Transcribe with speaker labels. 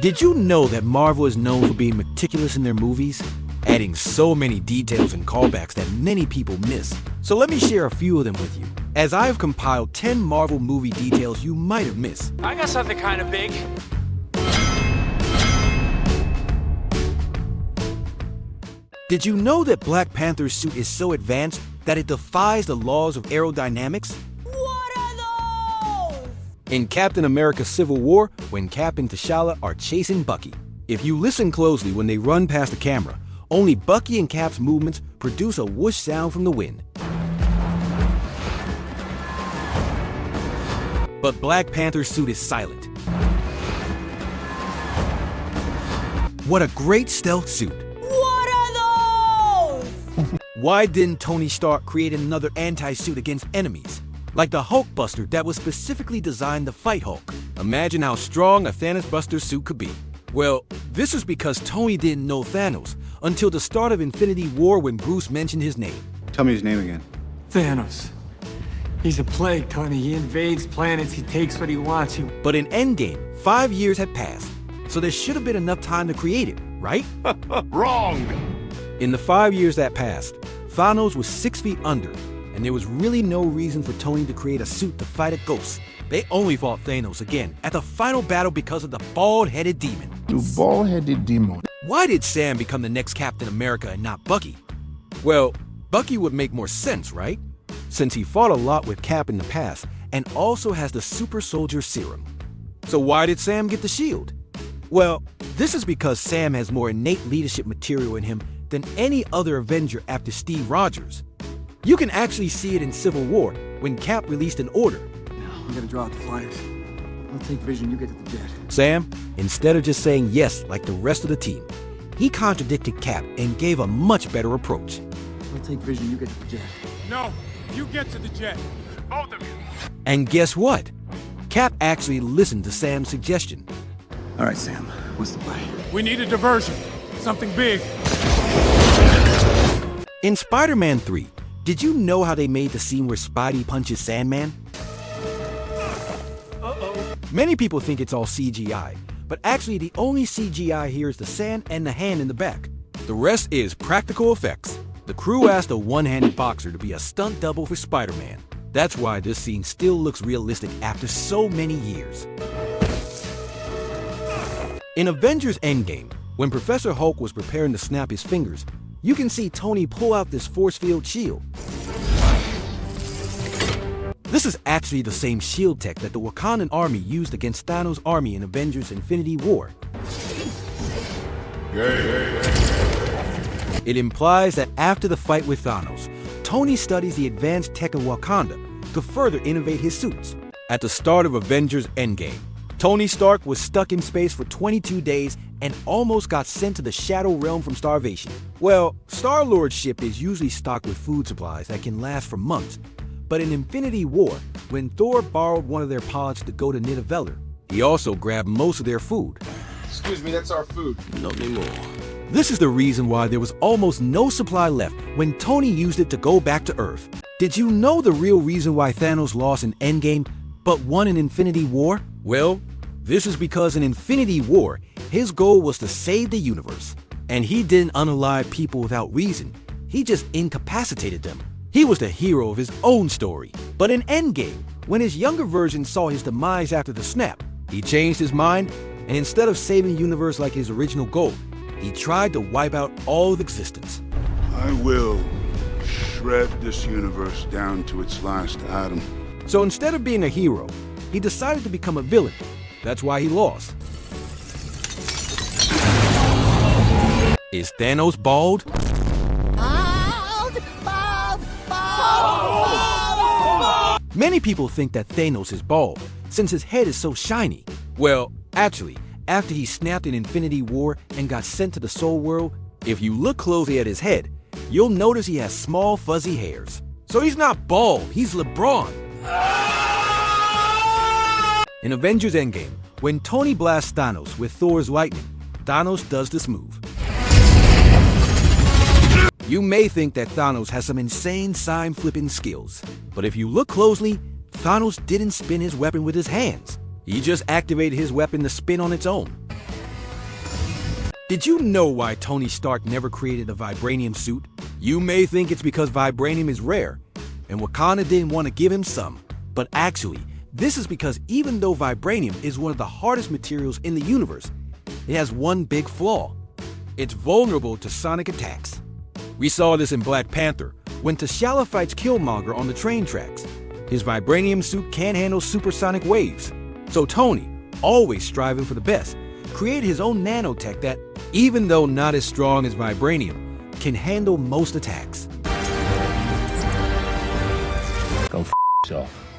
Speaker 1: Did you know that Marvel is known for being meticulous in their movies? Adding so many details and callbacks that many people miss. So let me share a few of them with you, as I have compiled 10 Marvel movie details you might have missed.
Speaker 2: I got something kind of big.
Speaker 1: Did you know that Black Panther's suit is so advanced that it defies the laws of aerodynamics?
Speaker 3: What are those?
Speaker 1: In Captain America Civil War, when Cap and T'Challa are chasing Bucky, if you listen closely when they run past the camera, only Bucky and Cap's movements produce a whoosh sound from the wind. But Black Panther's suit is silent. What a great stealth suit!
Speaker 3: What are those?
Speaker 1: Why didn't Tony Stark create another anti-suit against enemies? Like the Hulkbuster that was specifically designed to fight Hulk. Imagine how strong a Thanosbuster suit could be. Well, this is because Tony didn't know Thanos until the start of Infinity War when Bruce mentioned his name.
Speaker 4: Tell me his name again.
Speaker 2: Thanos. He's a plague, Tony. He invades planets, he takes what he wants.
Speaker 1: But in Endgame, 5 years had passed, so there should have been enough time to create it, right?
Speaker 4: Wrong!
Speaker 1: In the 5 years that passed, Thanos was 6 feet under, and there was really no reason for Tony to create a suit to fight a ghost. They only fought Thanos again at the final battle because of the bald-headed demon.
Speaker 5: You bald-headed demon.
Speaker 1: Why did Sam become the next Captain America and not Bucky? Well, Bucky would make more sense, right? Since he fought a lot with Cap in the past and also has the super soldier serum. So why did Sam get the shield? Well, this is because Sam has more innate leadership material in him than any other Avenger after Steve Rogers. You can actually see it in Civil War when Cap released an order.
Speaker 2: I'm gonna draw out the flyers. I'll take Vision, you get to the jet.
Speaker 1: Sam, instead of just saying yes like the rest of the team, he contradicted Cap and gave a much better approach.
Speaker 2: I'll take Vision, you get to the jet.
Speaker 6: No, you get to the jet. Both of you.
Speaker 1: And guess what? Cap actually listened to Sam's suggestion.
Speaker 2: All right, Sam, what's the play?
Speaker 6: We need a diversion. Something big.
Speaker 1: In Spider-Man 3, did you know how they made the scene where Spidey punches Sandman? Many people think it's all CGI, but actually the only CGI here is the sand and the hand in the back. The rest is practical effects. The crew asked a one-handed boxer to be a stunt double for Spider-Man. That's why this scene still looks realistic after so many years. In Avengers Endgame, when Professor Hulk was preparing to snap his fingers, you can see Tony pull out this force field shield. This is actually the same shield tech that the Wakandan army used against Thanos' army in Avengers Infinity War. It implies that after the fight with Thanos, Tony studies the advanced tech of Wakanda to further innovate his suits. At the start of Avengers Endgame, Tony Stark was stuck in space for 22 days and almost got sent to the Shadow Realm from starvation. Well, Star-Lord's ship is usually stocked with food supplies that can last for months. But in Infinity War, when Thor borrowed one of their pods to go to Nidavellir, he also grabbed most of their food.
Speaker 4: Excuse me, that's our food.
Speaker 1: Not anymore. This is the reason why there was almost no supply left when Tony used it to go back to Earth. Did you know the real reason why Thanos lost in Endgame, but won in Infinity War? Well, this is because in Infinity War, his goal was to save the universe. And he didn't unalive people without reason. He just incapacitated them. He was the hero of his own story. But in Endgame, when his younger version saw his demise after the snap, he changed his mind, and instead of saving the universe like his original goal, he tried to wipe out all of existence.
Speaker 7: I will shred this universe down to its last atom.
Speaker 1: So instead of being a hero, he decided to become a villain. That's why he lost. Is Thanos bald? Many people think that Thanos is bald, since his head is so shiny. Well, actually, after he snapped in Infinity War and got sent to the Soul World, if you look closely at his head, you'll notice he has small fuzzy hairs. So he's not bald, he's LeBron. In Avengers Endgame, when Tony blasts Thanos with Thor's lightning, Thanos does this move. You may think that Thanos has some insane sign-flipping skills, but if you look closely, Thanos didn't spin his weapon with his hands. He just activated his weapon to spin on its own. Did you know why Tony Stark never created a vibranium suit? You may think it's because vibranium is rare, and Wakanda didn't want to give him some. But actually, this is because even though vibranium is one of the hardest materials in the universe, it has one big flaw. It's vulnerable to sonic attacks. We saw this in Black Panther, when T'Challa fights Killmonger on the train tracks. His vibranium suit can't handle supersonic waves. So Tony, always striving for the best, created his own nanotech that, even though not as strong as vibranium, can handle most attacks.
Speaker 5: Go f yourself.